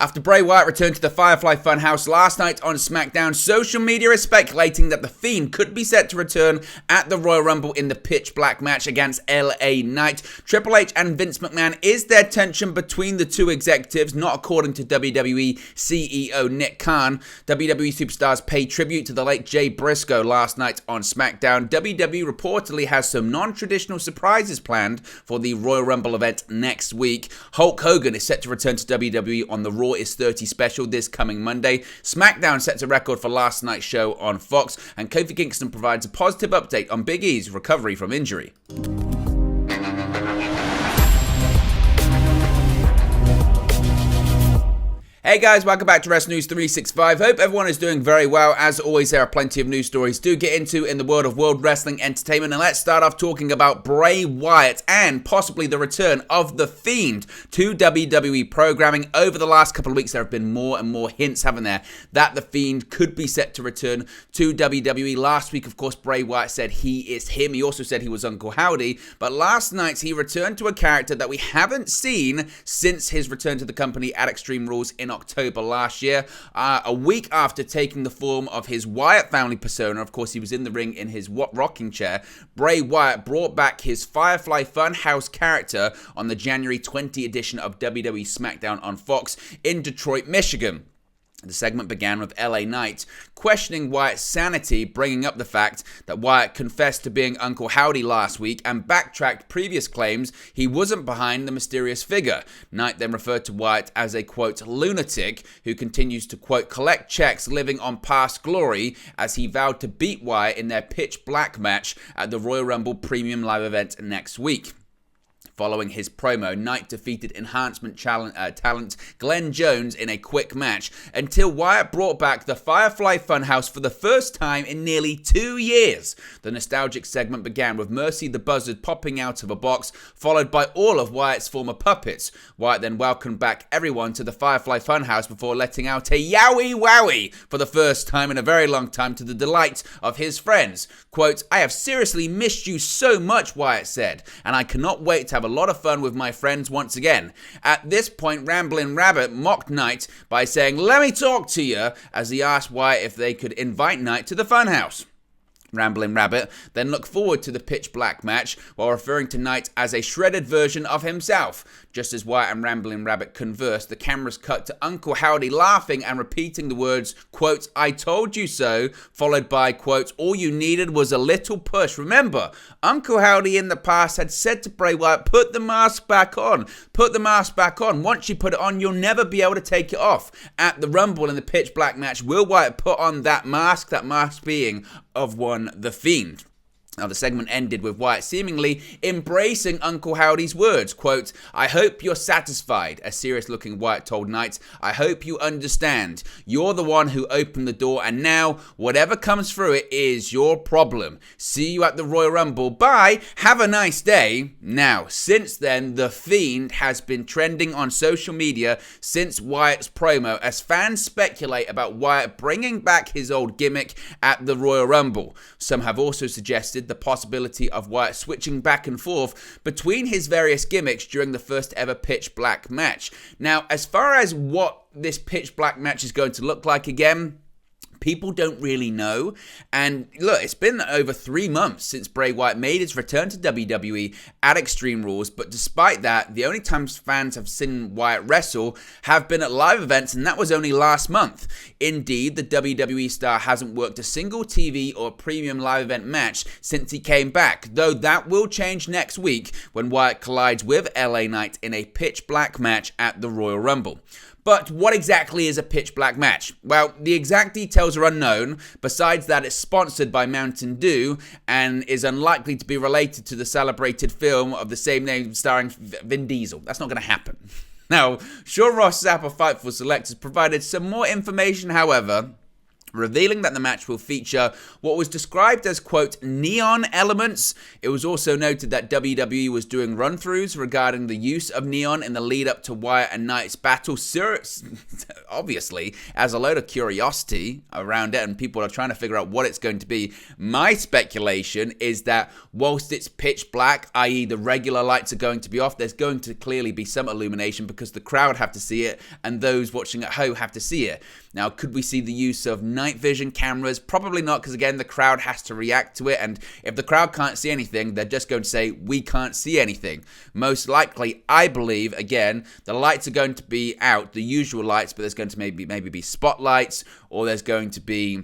After Bray Wyatt returned to the FireFly Funhouse last night on SmackDown, social media is speculating that The Fiend could be set to return at the Royal Rumble in the pitch black match against LA Knight. Triple H and Vince McMahon, is there tension between the two executives? Not according to WWE CEO Nick Khan. WWE superstars paid tribute to the late Jay Briscoe last night on SmackDown. WWE reportedly has some non-traditional surprises planned for the Royal Rumble event next week. Hulk Hogan is set to return to WWE on the Raw is 30 special this coming Monday. SmackDown sets a record for last night's show on Fox, and Kofi Kingston provides a positive update on Big E's recovery from injury. Hey guys, welcome back to Wrestling News 365. Hope everyone is doing very well. As always, there are plenty of news stories to get into in the world of World Wrestling Entertainment. And let's start off talking about Bray Wyatt and possibly the return of The Fiend to WWE programming. Over the last couple of weeks, there have been more and more hints, haven't there, that The Fiend could be set to return to WWE. Last week, of course, Bray Wyatt said he is him. He also said he was Uncle Howdy. But last night, he returned to a character that we haven't seen since his return to the company at Extreme Rules in October last year, a week after taking the form of his Wyatt family persona. Of course, he was in the ring in his rocking chair. Bray Wyatt brought back his FireFly Funhouse character on the January 20 edition of WWE SmackDown on Fox in Detroit, Michigan. The segment began with LA Knight questioning Wyatt's sanity, bringing up the fact that Wyatt confessed to being Uncle Howdy last week and backtracked previous claims he wasn't behind the mysterious figure. Knight then referred to Wyatt as a, quote, lunatic who continues to, quote, collect checks living on past glory, as he vowed to beat Wyatt in their pitch black match at the Royal Rumble Premium Live event next week. Following his promo, Knight defeated enhancement talent Glenn Jones in a quick match until Wyatt brought back the FireFly Funhouse for the first time in nearly 2 years. The nostalgic segment began with Mercy the Buzzard popping out of a box, followed by all of Wyatt's former puppets. Wyatt then welcomed back everyone to the FireFly Funhouse before letting out a yowie wowie for the first time in a very long time, to the delight of his friends. Quote, "I have seriously missed you so much," Wyatt said, "and I cannot wait to have a lot of fun with my friends once again." At this point, Ramblin' Rabbit mocked Knight by saying, "Let me talk to you," as he asked Wyatt if they could invite Knight to the Funhouse. Ramblin' Rabbit then looked forward to the pitch black match while referring to Knight as a shredded version of himself. Just as Wyatt and Ramblin' Rabbit conversed, the cameras cut to Uncle Howdy laughing and repeating the words, quote, "I told you so," followed by, quote, "all you needed was a little push." Remember, Uncle Howdy in the past had said to Bray Wyatt, "Put the mask back on. Put the mask back on. Once you put it on, you'll never be able to take it off." At the Rumble in the pitch black match, will Wyatt put on that mask being of one The Fiend? Now, the segment ended with Wyatt seemingly embracing Uncle Howdy's words. Quote, "I hope you're satisfied," a serious-looking Wyatt told Knight. "I hope you understand. You're the one who opened the door, and now whatever comes through it is your problem. See you at the Royal Rumble. Bye. Have a nice day." Now, since then, The Fiend has been trending on social media since Wyatt's promo, as fans speculate about Wyatt bringing back his old gimmick at the Royal Rumble. Some have also suggested the possibility of Wyatt switching back and forth between his various gimmicks during the first ever pitch black match. Now, as far as what this pitch black match is going to look like again, people don't really know. And look, it's been over 3 months since Bray Wyatt made his return to WWE at Extreme Rules, but despite that, the only times fans have seen Wyatt wrestle have been at live events, and that was only last month. Indeed, the WWE star hasn't worked a single TV or premium live event match since he came back, though that will change next week when Wyatt collides with LA Knight in a pitch black match at the Royal Rumble. But what exactly is a pitch black match? Well, the exact details are unknown. Besides that, it's sponsored by Mountain Dew and is unlikely to be related to the celebrated film of the same name starring Vin Diesel. That's not going to happen. Now, Sean Ross Sapp of Fightful Select has provided some more information, however. revealing that the match will feature what was described as, quote, neon elements. It was also noted that WWE was doing run-throughs regarding the use of neon in the lead-up to Wyatt and Knight's battle. Obviously, as a load of curiosity around it, and people are trying to figure out what it's going to be. My speculation is that whilst it's pitch black, i.e. the regular lights are going to be off, there's going to clearly be some illumination because the crowd have to see it and those watching at home have to see it. Now, could we see the use of night vision cameras? Probably not, because again, the crowd has to react to it, and if the crowd can't see anything, they're just going to say, we can't see anything. Most likely, I believe, again, the lights are going to be out, the usual lights, but there's going to maybe be spotlights, or there's going to be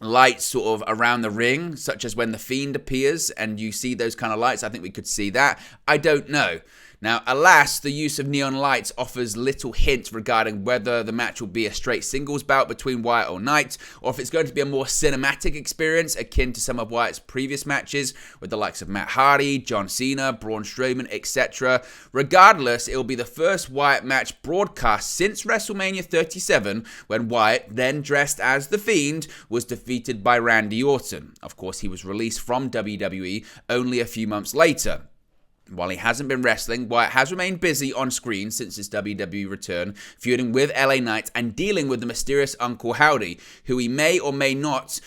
lights sort of around the ring, such as when the Fiend appears, and you see those kind of lights. I think we could see that. I don't know. Now, alas, the use of neon lights offers little hint regarding whether the match will be a straight singles bout between Wyatt or Knight, or if it's going to be a more cinematic experience akin to some of Wyatt's previous matches with the likes of Matt Hardy, John Cena, Braun Strowman, etc. Regardless, it will be the first Wyatt match broadcast since WrestleMania 37, when Wyatt, then dressed as The Fiend, was defeated by Randy Orton. Of course, he was released from WWE only a few months later. While he hasn't been wrestling, Wyatt has remained busy on screen since his WWE return, feuding with LA Knight and dealing with the mysterious Uncle Howdy, who he may or may not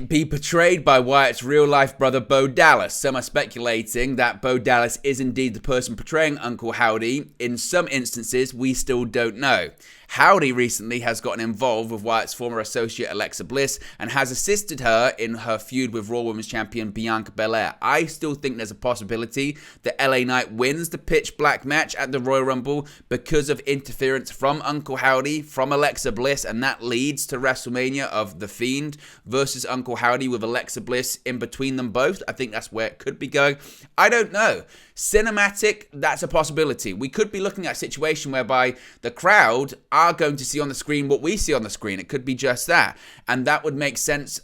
be portrayed by Wyatt's real-life brother Bo Dallas. Some are speculating that Bo Dallas is indeed the person portraying Uncle Howdy. In some instances, we still don't know. Howdy recently has gotten involved with Wyatt's former associate Alexa Bliss and has assisted her in her feud with Raw Women's Champion Bianca Belair. I still think there's a possibility that LA Knight wins the pitch black match at the Royal Rumble because of interference from Uncle Howdy, from Alexa Bliss, and that leads to WrestleMania of The Fiend versus Uncle Howdy with Alexa Bliss in between them both. I think that's where it could be going. I don't know. Cinematic, that's a possibility. We could be looking at a situation whereby the crowd are going to see on the screen what we see on the screen. It could be just that. And that would make sense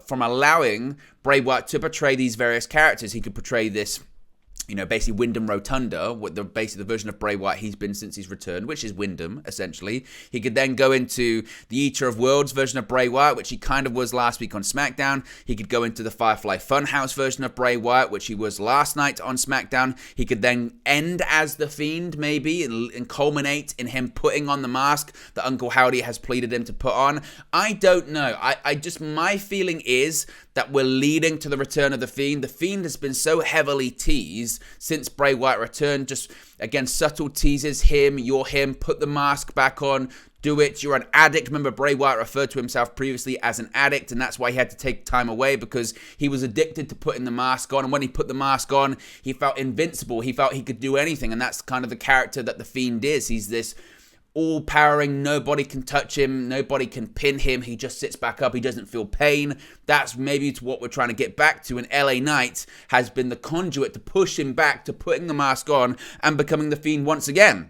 from allowing Bray Wyatt to portray these various characters. He could portray this, basically Wyndham Rotunda, with the version of Bray Wyatt he's been since he's returned, which is Wyndham, essentially. He could then go into the Eater of Worlds version of Bray Wyatt, which he kind of was last week on SmackDown. He could go into the FireFly Funhouse version of Bray Wyatt, which he was last night on SmackDown. He could then end as The Fiend, maybe, and culminate in him putting on the mask that Uncle Howdy has pleaded him to put on. I don't know. My feeling is that we're leading to the return of The Fiend. The Fiend has been so heavily teased since Bray Wyatt returned. Just, again, subtle teases. You're him, put the mask back on, do it. You're an addict. Remember, Bray Wyatt referred to himself previously as an addict, and that's why he had to take time away, because he was addicted to putting the mask on. And when he put the mask on, he felt invincible. He felt he could do anything, and that's kind of the character that The Fiend is. He's this all-powering, nobody can touch him, nobody can pin him, he just sits back up, he doesn't feel pain. That's maybe to what we're trying to get back to, and LA Knight has been the conduit to push him back to putting the mask on and becoming The Fiend once again.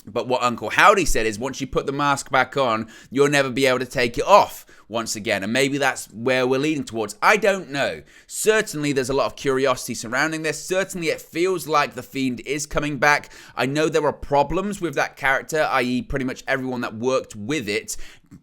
But what Uncle Howdy said is, once you put the mask back on, you'll never be able to take it off once again. And maybe that's where we're leading towards. I don't know. Certainly, there's a lot of curiosity surrounding this. Certainly, it feels like The Fiend is coming back. I know there are problems with that character, i.e. pretty much everyone that worked with it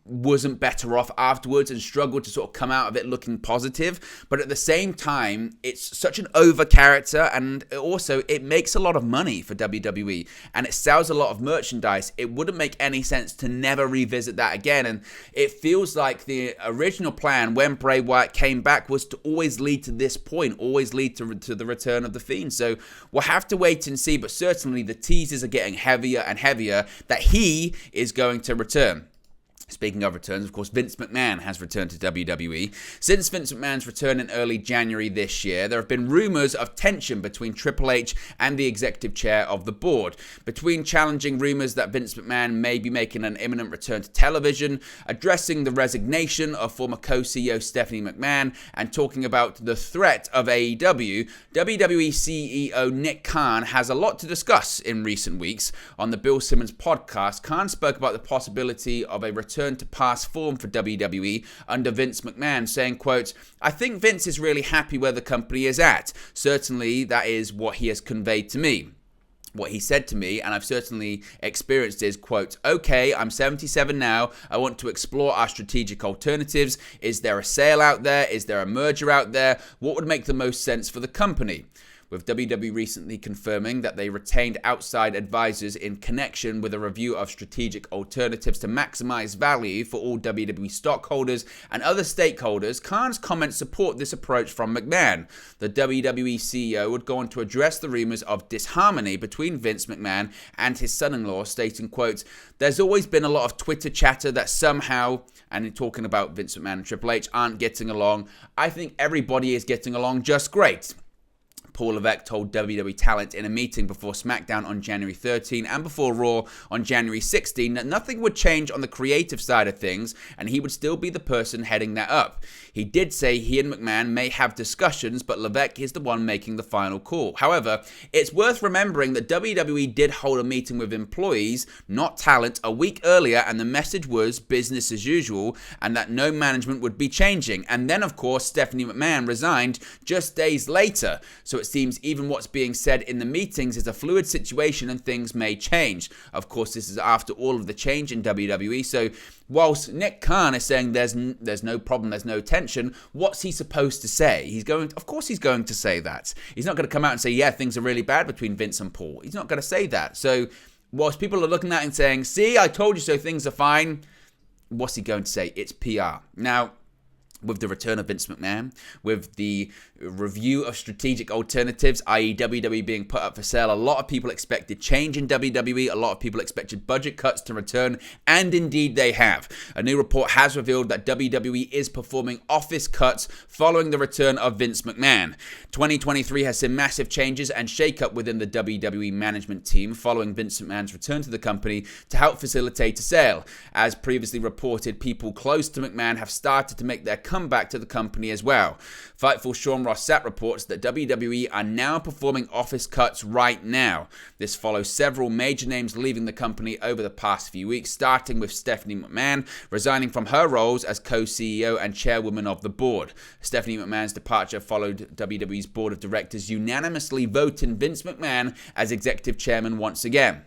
wasn't better off afterwards and struggled to sort of come out of it looking positive. But at the same time, it's such an over character, and also it makes a lot of money for WWE and it sells a lot of merchandise. It wouldn't make any sense to never revisit that again. And it feels like the original plan when Bray Wyatt came back was to always lead to this point, always lead to the return of The Fiend. So we'll have to wait and see, but certainly the teasers are getting heavier and heavier that he is going to return. Speaking of returns, of course, Vince McMahon has returned to WWE. Since Vince McMahon's return in early January this year, there have been rumors of tension between Triple H and the executive chair of the board. Between challenging rumors that Vince McMahon may be making an imminent return to television, addressing the resignation of former co-CEO Stephanie McMahon, and talking about the threat of AEW, WWE CEO Nick Khan has a lot to discuss in recent weeks. On the Bill Simmons podcast, Khan spoke about the possibility of a return to past form for WWE under Vince McMahon, saying, quote, "I think Vince is really happy where the company is at. Certainly, that is what he has conveyed to me." What he said to me, and I've certainly experienced, is, quote, "Okay, I'm 77 now. I want to explore our strategic alternatives. Is there a sale out there? Is there a merger out there? What would make the most sense for the company?" With WWE recently confirming that they retained outside advisors in connection with a review of strategic alternatives to maximize value for all WWE stockholders and other stakeholders, Khan's comments support this approach from McMahon. The WWE CEO would go on to address the rumors of disharmony between Vince McMahon and his son-in-law, stating, quote, "There's always been a lot of Twitter chatter that somehow," and in talking about Vince McMahon and Triple H, "aren't getting along. I think everybody is getting along just great." Paul Levesque told WWE Talent in a meeting before SmackDown on January 13 and before Raw on January 16 that nothing would change on the creative side of things and he would still be the person heading that up. He did say he and McMahon may have discussions, but Levesque is the one making the final call. However, it's worth remembering that WWE did hold a meeting with employees, not talent, a week earlier, and the message was business as usual and that no management would be changing. And then, of course, Stephanie McMahon resigned just days later. So it seems even what's being said in the meetings is a fluid situation and things may change. Of course, this is after all of the change in WWE. So whilst Nick Khan is saying there's no problem, there's no tension, what's he supposed to say? Of course he's going to say that. He's not going to come out and say, yeah, things are really bad between Vince and Paul. He's not going to say that. So whilst people are looking at it and saying, see, I told you so, things are fine, what's he going to say? It's PR. Now, with the return of Vince McMahon, with the review of strategic alternatives, i.e. WWE being put up for sale, a lot of people expected change in WWE, a lot of people expected budget cuts to return, and indeed they have. A new report has revealed that WWE is performing office cuts following the return of Vince McMahon. 2023 has seen massive changes and shake-up within the WWE management team following Vince McMahon's return to the company to help facilitate a sale. As previously reported, people close to McMahon have started to make their comeback to the company as well. Fightful Sean Ross Sapp reports that WWE are now performing office cuts right now. This follows several major names leaving the company over the past few weeks, starting with Stephanie McMahon resigning from her roles as co-CEO and chairwoman of the board. Stephanie McMahon's departure followed WWE's board of directors unanimously voting Vince McMahon as executive chairman once again.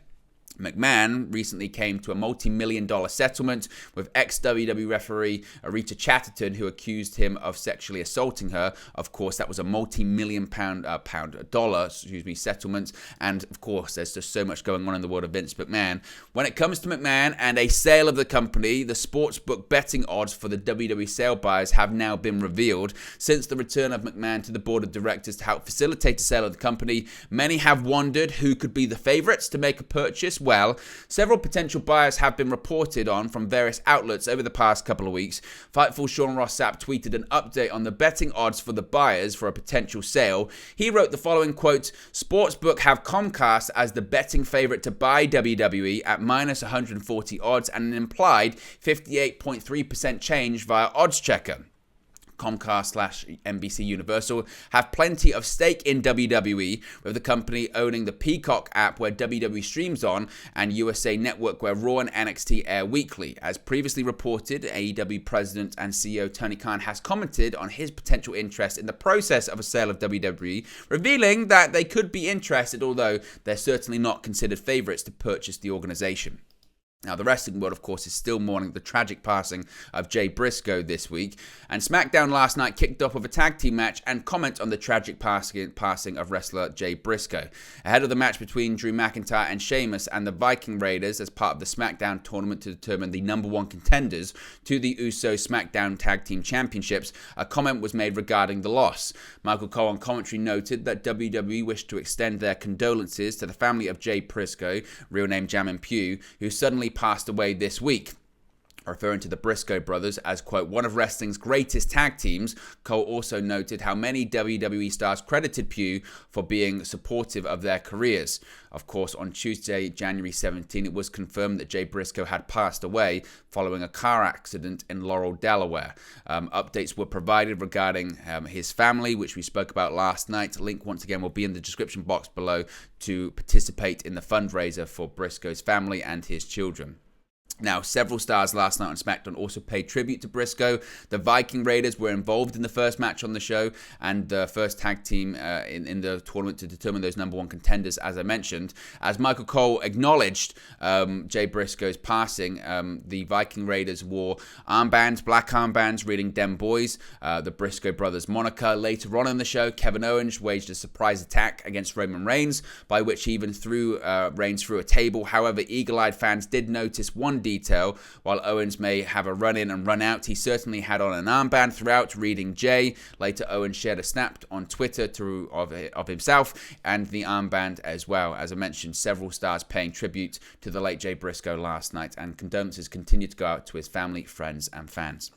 McMahon recently came to a multi-million-dollar settlement with ex-WWE referee Rita Chatterton, who accused him of sexually assaulting her. Of course, that was a multi-million-dollar settlement. And of course, there's just so much going on in the world of Vince McMahon. When it comes to McMahon and a sale of the company, the sportsbook betting odds for the WWE sale buyers have now been revealed. Since the return of McMahon to the board of directors to help facilitate the sale of the company, many have wondered who could be the favorites to make a purchase. Well, several potential buyers have been reported on from various outlets over the past couple of weeks. Fightful Sean Ross Sapp tweeted an update on the betting odds for the buyers for a potential sale. He wrote the following, quote, "Sportsbook have Comcast as the betting favorite to buy WWE at minus 140 odds and an implied 58.3% change via Odds Checker. Comcast/NBC Universal have plenty of stake in WWE, with the company owning the Peacock app where WWE streams on and USA Network where Raw and NXT air weekly. As previously reported, AEW President and CEO Tony Khan has commented on his potential interest in the process of a sale of WWE, revealing that they could be interested, although they're certainly not considered favorites to purchase the organization. Now, the wrestling world, of course, is still mourning the tragic passing of Jay Briscoe this week, and SmackDown last night kicked off with a tag team match and comment on the tragic passing of wrestler Jay Briscoe. Ahead of the match between Drew McIntyre and Sheamus and the Viking Raiders as part of the SmackDown tournament to determine the number one contenders to the Uso SmackDown Tag Team Championships, a comment was made regarding the loss. Michael Cole on commentary noted that WWE wished to extend their condolences to the family of Jay Briscoe, real name Jamin Pugh, who suddenly passed away this week. Referring to the Briscoe brothers as, quote, one of wrestling's greatest tag teams, Cole also noted how many WWE stars credited Pugh for being supportive of their careers. Of course, on Tuesday, January 17, it was confirmed that Jay Briscoe had passed away following a car accident in Laurel, Delaware. Updates were provided regarding his family, which we spoke about last night. Link, once again, will be in the description box below to participate in the fundraiser for Briscoe's family and his children. Now, several stars last night on SmackDown also paid tribute to Briscoe. The Viking Raiders were involved in the first match on the show and the first tag team in the tournament to determine those number one contenders, as I mentioned. As Michael Cole acknowledged Jay Briscoe's passing, the Viking Raiders wore armbands, black armbands, reading "Dem Boys," the Briscoe brothers' moniker. Later on in the show, Kevin Owens waged a surprise attack against Roman Reigns, by which he even threw Reigns through a table. However, eagle-eyed fans did notice one detail. While Owens may have a run-in and run-out, he certainly had on an armband throughout, reading Jay. Later, Owens shared a snap on Twitter of himself and the armband as well. As I mentioned, several stars paying tribute to the late Jay Briscoe last night, and condolences continue to go out to his family, friends, and fans.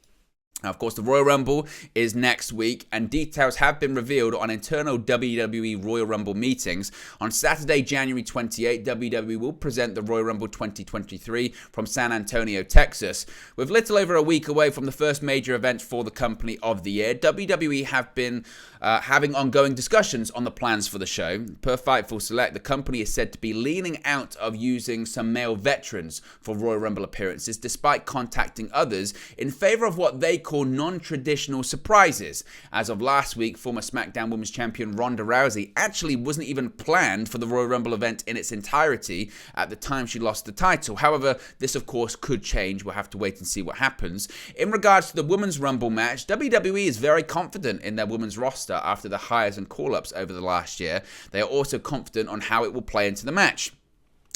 Now, of course, the Royal Rumble is next week, and details have been revealed on internal WWE Royal Rumble meetings. On Saturday, January 28, WWE will present the Royal Rumble 2023 from San Antonio, Texas. With little over a week away from the first major event for the company of the year, WWE have been having ongoing discussions on the plans for the show. Per Fightful Select, the company is said to be leaning out of using some male veterans for Royal Rumble appearances, despite contacting others in favor of what they call non-traditional surprises. As of last week, former SmackDown Women's Champion Ronda Rousey actually wasn't even planned for the Royal Rumble event in its entirety at the time she lost the title. However, this of course could change. We'll have to wait and see what happens. In regards to the Women's Rumble match, WWE is very confident in their women's roster after the hires and call-ups over the last year. They are also confident on how it will play into the match.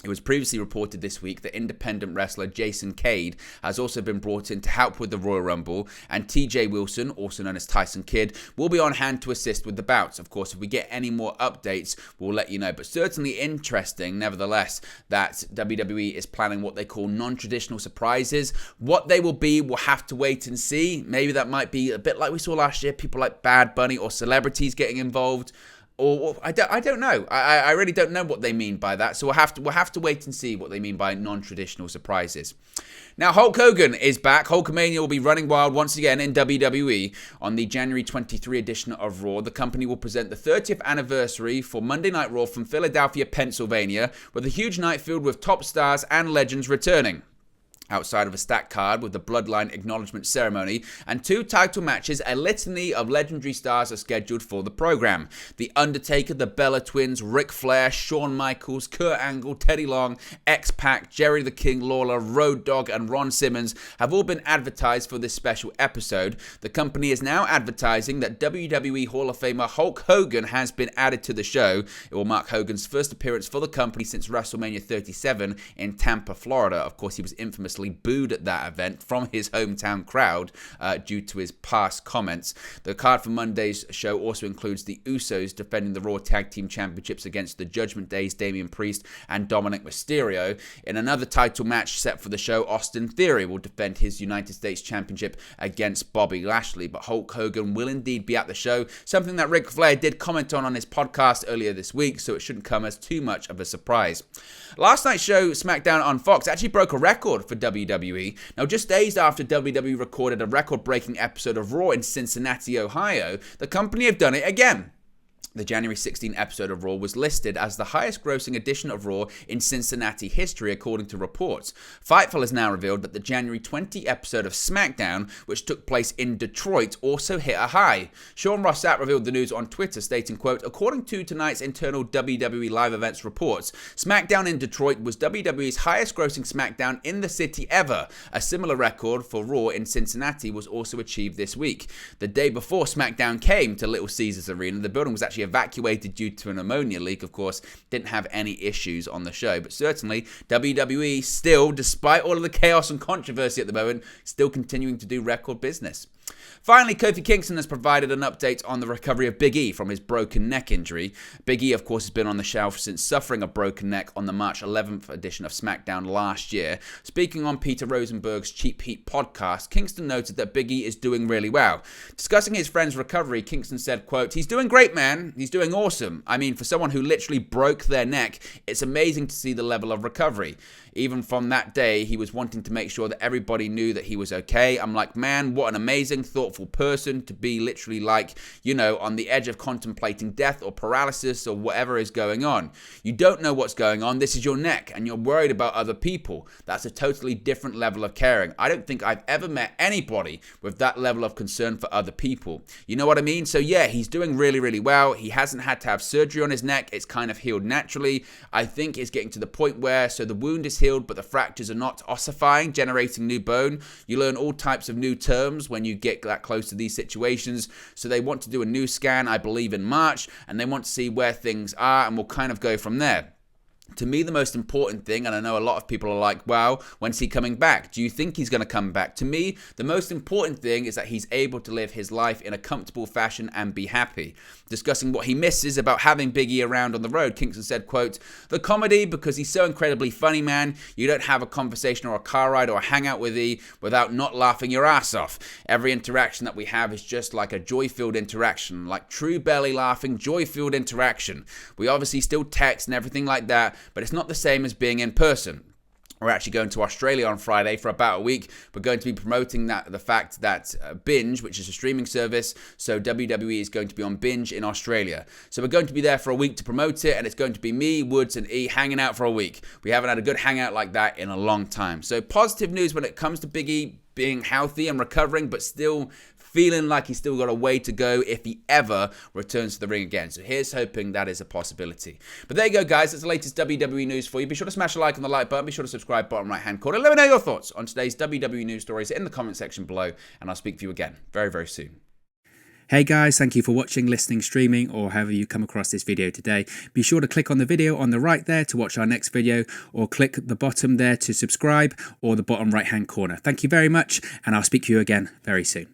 It was previously reported this week that independent wrestler Jason Cade has also been brought in to help with the Royal Rumble, and TJ Wilson, also known as Tyson Kidd, will be on hand to assist with the bouts. Of course, if we get any more updates, we'll let you know. But certainly interesting, nevertheless, that WWE is planning what they call non-traditional surprises. What they will be, we'll have to wait and see. Maybe that might be a bit like we saw last year, people like Bad Bunny or celebrities getting involved. Or I don't know. I really don't know what they mean by that. So we'll have to wait and see what they mean by non-traditional surprises. Now, Hulk Hogan is back. Hulkamania will be running wild once again in WWE on the January 23 edition of Raw. The company will present the 30th anniversary for Monday Night Raw from Philadelphia, Pennsylvania, with a huge night filled with top stars and legends returning. Outside of a stacked card with the Bloodline Acknowledgement Ceremony and 2 title matches, a litany of legendary stars are scheduled for the program. The Undertaker, the Bella Twins, Ric Flair, Shawn Michaels, Kurt Angle, Teddy Long, X-Pac, Jerry the King Lawler, Road Dogg, and Ron Simmons have all been advertised for this special episode. The company is now advertising that WWE Hall of Famer Hulk Hogan has been added to the show. It will mark Hogan's first appearance for the company since WrestleMania 37 in Tampa, Florida. Of course, he was infamously booed at that event from his hometown crowd due to his past comments. The card for Monday's show also includes the Usos defending the Raw Tag Team Championships against the Judgment Day's Damian Priest and Dominic Mysterio. In another title match set for the show, Austin Theory will defend his United States Championship against Bobby Lashley. But Hulk Hogan will indeed be at the show, something that Ric Flair did comment on his podcast earlier this week, so it shouldn't come as too much of a surprise. Last night's show, SmackDown on Fox, actually broke a record for WWE. Now, just days after WWE recorded a record-breaking episode of Raw in Cincinnati, Ohio, the company have done it again. The January 16 episode of Raw was listed as the highest-grossing edition of Raw in Cincinnati history, according to reports. Fightful has now revealed that the January 20 episode of SmackDown, which took place in Detroit, also hit a high. Sean Ross Sapp revealed the news on Twitter, stating, quote, "According to tonight's internal WWE Live Events reports, SmackDown in Detroit was WWE's highest-grossing SmackDown in the city ever. A similar record for Raw in Cincinnati was also achieved this week. The day before SmackDown came to Little Caesars Arena, the building was actually evacuated due to an ammonia leak. Of course, didn't have any issues on the show, but certainly WWE still, despite all of the chaos and controversy at the moment, still continuing to do record business. Finally, Kofi Kingston has provided an update on the recovery of Big E from his broken neck injury. Big E, of course, has been on the shelf since suffering a broken neck on the March 11th edition of SmackDown last year. Speaking on Peter Rosenberg's Cheap Heat podcast, Kingston noted that Big E is doing really well. Discussing his friend's recovery, Kingston said, quote, "He's doing great, man. He's doing awesome. I mean, for someone who literally broke their neck, it's amazing to see the level of recovery. Even from that day, he was wanting to make sure that everybody knew that he was okay. I'm like, man, what an amazing thoughtful person to be literally like, you know, on the edge of contemplating death or paralysis or whatever is going on. You don't know what's going on. This is your neck and you're worried about other people. That's a totally different level of caring. I don't think I've ever met anybody with that level of concern for other people. You know what I mean? So yeah, he's doing really, really well. He hasn't had to have surgery on his neck. It's kind of healed naturally. I think it's getting to the point where, so the wound is healed, but the fractures are not ossifying, generating new bone. You learn all types of new terms when you get that close to these situations. So they want to do a new scan, I believe, in March, and they want to see where things are, and we'll kind of go from there. To me, the most important thing, and I know a lot of people are like, wow, when's he coming back? Do you think he's going to come back? To me, the most important thing is that he's able to live his life in a comfortable fashion and be happy. Discussing what he misses about having Big E around on the road, Kingston said, quote, "The comedy, because he's so incredibly funny, man. You don't have a conversation or a car ride or a hangout with E without not laughing your ass off. Every interaction that we have is just like a joy-filled interaction, like true belly laughing, joy-filled interaction. We obviously still text and everything like that, but it's not the same as being in person." We're actually going to Australia on Friday for about a week. We're going to be promoting the fact that Binge, which is a streaming service, so WWE is going to be on Binge in Australia. So we're going to be there for a week to promote it, and it's going to be me, Woods, and E hanging out for a week. We haven't had a good hangout like that in a long time. So positive news when it comes to Big E being healthy and recovering, but still feeling like he's still got a way to go if he ever returns to the ring again. So here's hoping that is a possibility. But there you go, guys. That's the latest WWE news for you. Be sure to smash a like on the like button. Be sure to subscribe, bottom right-hand corner. Let me know your thoughts on today's WWE news stories in the comment section below, and I'll speak to you again very, very soon. Hey guys, thank you for watching, listening, streaming, or however you come across this video today. Be sure to click on the video on the right there to watch our next video, or click the bottom there to subscribe, or the bottom right hand corner. Thank you very much, and I'll speak to you again very soon.